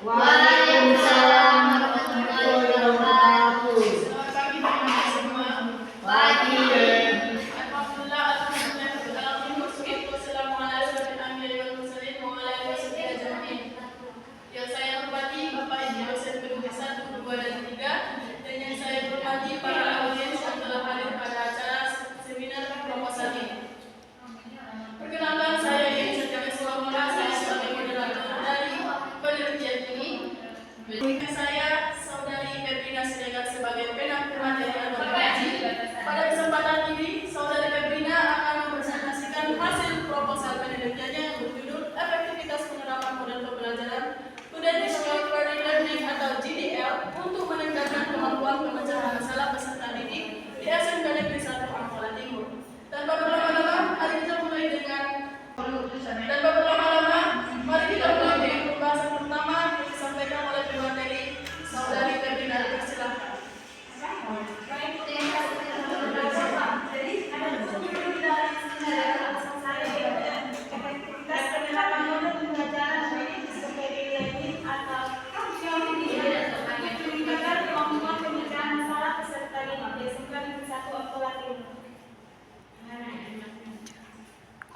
Waalaikumsalam warahmatullahi wabarakatuh. Selamat pagi teman-teman semua. Pagi. Alhamdulillah, yang saya hormati Bapak Ibu dosen PUB 1, 2, dan 3, dan yang saya hormati para audiens yang telah hadir pada acara seminar proposal ini. Perkenalkan, saya Yeni Setianes Sulamora, saya sebagai moderator dari penelitian ini. Dengan saya, Saudari Febrina Siregar sebagai pemateri atau pengaji. Pada kesempatan ini, Saudari Febrina akan mempresentasikan hasil proposal penelitiannya yang berjudul Efektivitas Penerapan Model Pembelajaran Student Discovery Learning atau GDL untuk meningkatkan kemampuan pemecahan masalah peserta didik di SMK Negeri 1 Angkola Timur. Tanpa berlama-lama, mari kita mulai dengan pembahasan pertama yang disampaikan oleh pemateri Saudari Febrina. Silakan.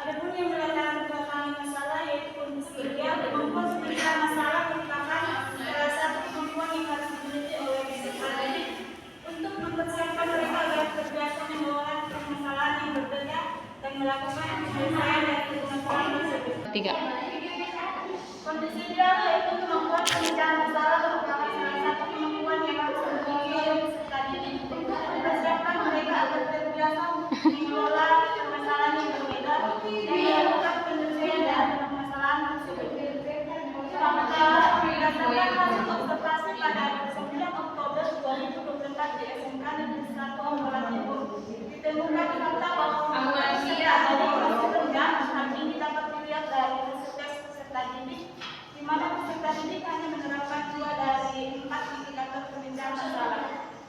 Adapun yang melatar belakangi masalah yaitu kondisi ideal, kemampuan pemecah masalah merupakan salah satu kemampuan yang harus dimiliki oleh peserta didik untuk mempersiapkan mereka agar terbiasa mengelola permasalahan yang berbeda dan melakukan penyelesaian dari permasalahan tersebut. 3. Kondisi ideal yaitu kemampuan pemecahan masalah merupakan salah satu kemampuan yang harus dimiliki oleh peserta didik untuk mempersiapkan mereka agar terbiasa mengelola permasalahan yang berbeda dan melakukan penyelesaian dari permasalahan tersebut. Berdasarkan hasil observasi pada 9 Oktober 2024 di SMK Negeri 1 Angkola Timur, ditemukan fakta bahwa kemampuan peserta dari kelas rendah hal ini dapat dilihat dari hasil tes peserta didik, di mana peserta didik hanya menerapkan 2 dari 4 indikator pemecahan masalah,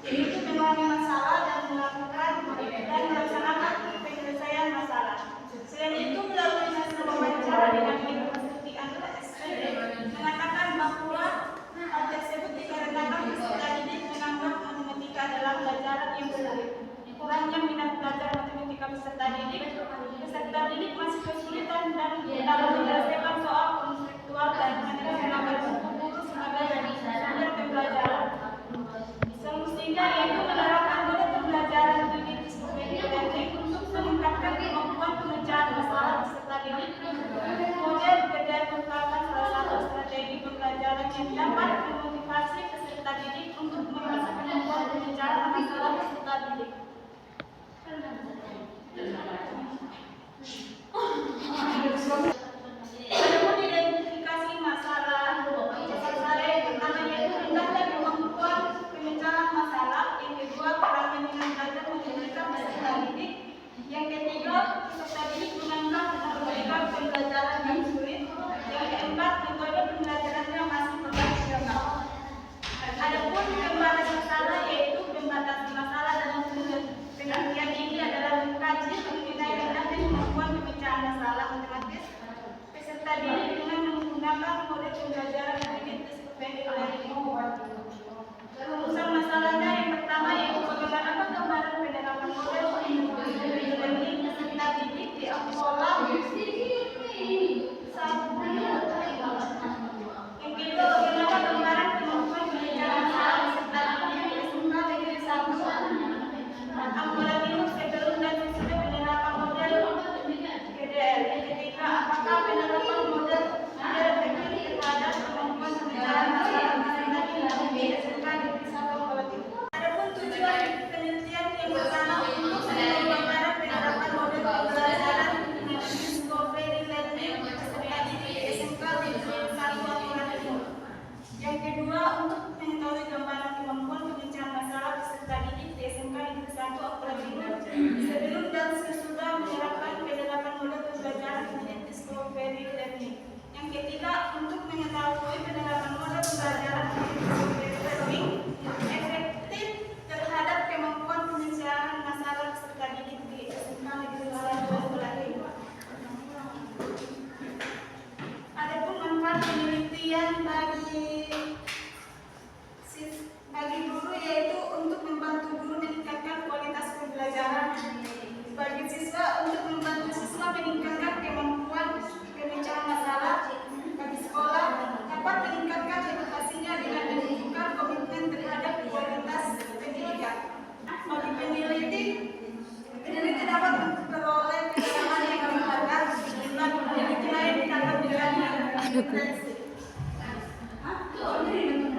yaitu memahami masalah dan melakukan dan melaksanakan penyelesaian masalah. Selain itu, melalui hasil wawancara dengan University Andhra SPD mengatakan bahwa hal tersebut dikarenakan peserta didik menganggap matematika adalah pelajaran yang sulit. Kurangnya minat belajar matematika peserta didik masih kesulitan dan dalam menyelesaikan soal konseptual dan hanya menggunakan buku-buku sebagai sumber pembelajaran. Sehingga yaitu menerapkan model pembelajaran unit discovery learning untuk meningkatkan kemampuan pemecahan masalah peserta didik. Model belajar merupakan salah satu strategi pembelajaran yang dapat memotivasi peserta didik untuk mengasah kemampuan pemecahan masalah peserta didik. Adapun identifikasi masalah yang pertama yaitu rendahnya kemampuan pemecahan masalah, yang kedua kurangnya minat belajar matematika peserta didik, yang ketiga peserta didik menganggap matematika pembelajaran yang sulit, yang keempat metode pembelajarannya masih konvensional. Adapun pembatas masalah yaitu pembatas masalah dalam pengertian ini adalah mengkaji mengenai rendahnya kemampuan pemecahan masalah matematis peserta didik dengan menggunakan model pembelajaran unit discovery learning. Rumusan masalahnya yang pertama yaitu bagaimana gambaran penerapan model discovery learning peserta didik di Angkola. Yang kedua, bagaimana gambaran kemampuan pemecahan masalah peserta didik di SMK Negeri 1 Angkola Timur sebelum dan sesudah penerapan model GDL. Yang ketiga, apakah penerapan model efektif terhadap kemampuan pemecahan masalah peserta didik di SMK Negeri 1 Angkola Timur. Adapun tujuan penelitian yang pertama untuk menilai gambaran penerapan model pembelajaran discovery learning peserta didik di SMK Negeri 1 Angkola Timur. Yang kedua, untuk mengetahui gambaran kemampuan pemecahan masalah peserta didik di SMK Negeri 1 Angkola Timur sebelum dan sesudah menerapkan penerapan model pembelajaran unit discovery learning. Yang ketiga, untuk mengetahui penerapan model pembelajaran unit discovery learning efektif terhadap kemampuan pemecahan masalah peserta didik di SMK Negeri 1 Angkola Timur. Adapun manfaat penelitian bagi intensif.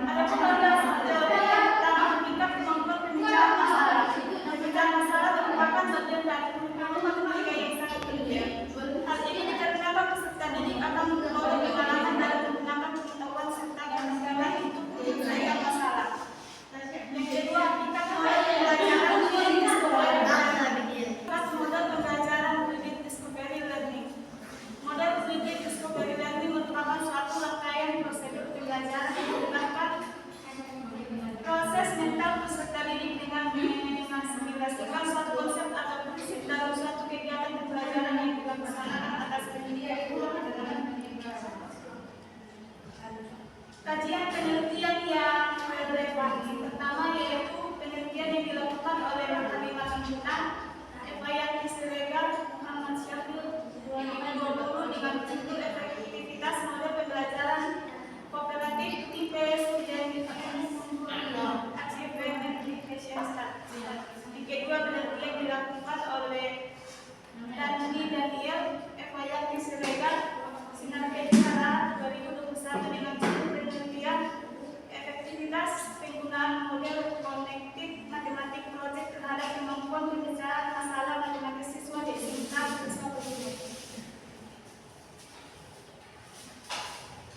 Ada pengawas teori yang pertama tingkat kemampuan pemecahan masalah. Pemecahan masalah merupakan bagian dari kurikulum matematika yang sangat penting. Hal ini dikarenakan peserta didik akan memperoleh pengalaman dalam menggunakan pengetahuan serta gagasan untuk menyelesaikan masalah. Yang kedua, tingkat model pembelajaran Fluid Discovery Learning. Model Fluid Discovery Learning merupakan suatu rangkaian prosedur pembelajaran yang menggunakan proses mental peserta didik dengan mensimulasikan suatu konsep atau prinsip dalam suatu kegiatan pembelajaran yang dilaksanakan atas pendidikan ulang dengan kajian penelitian yang relevan. Pertama yaitu penelitian yang dilakukan oleh Mahkamah Lanjutan Epayati Siregar Muhammad Syafil 2020 dengan judul efektivitas model pembelajaran kooperatif tipe student achievement education strategy. Yang kedua penelitian dilakukan oleh Dani Daniel Epayati Siregar Sinar Kecara 2021 dengan judul penelitian efektivitas penggunaan model connected matematik project terhadap kemampuan pemecahan masalah matematik siswa di SMK bersama guru.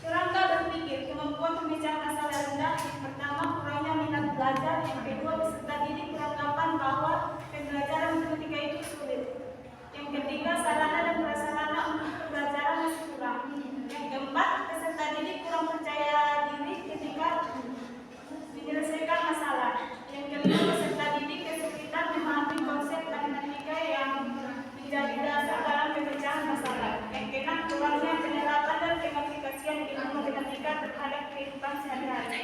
Kerangka berpikir kemampuan pemecahan masalah rendah. Yang pertama, kurangnya minat belajar. Yang kedua, peserta didik beranggapan bahwa pembelajaran matematika itu sulit. Yang ketiga, sarana dan prasarana untuk pembelajaran masih kurang. Yang keempat, peserta didik kurang percaya diri ketika menyelesaikan masalah. Yang kelima, peserta didik kesulitan memahami konsep matematika yang menjadi dasar dalam pemecahan masalah. Yang keenam, kurangnya penerapan dan pengaplikasian ilmu matematika terhadap kehidupan sehari-hari.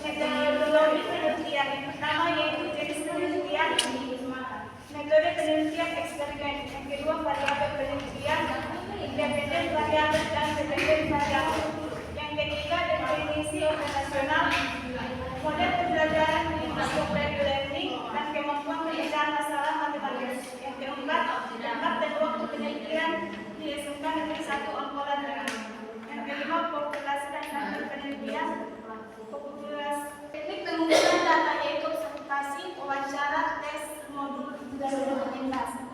Metodologi penelitian yang pertama yaitu jenis penelitian, metode penelitian eksperimen. Yang kedua, variabel penelitian, independen variabel dan dependen variabel. Yang ketiga, definisi operasional, model pembelajaran discovery learning dan kemampuan pemecahan masalah matematis. Yang keempat, tempat dan waktu penelitian di SMK Negeri 1 Ongolan. Yang kelima, populasi dan sampel penelitian. Populasi teknik pengumpulan data yaitu observasi, wawancara, tes, modul, dan dokumentasi.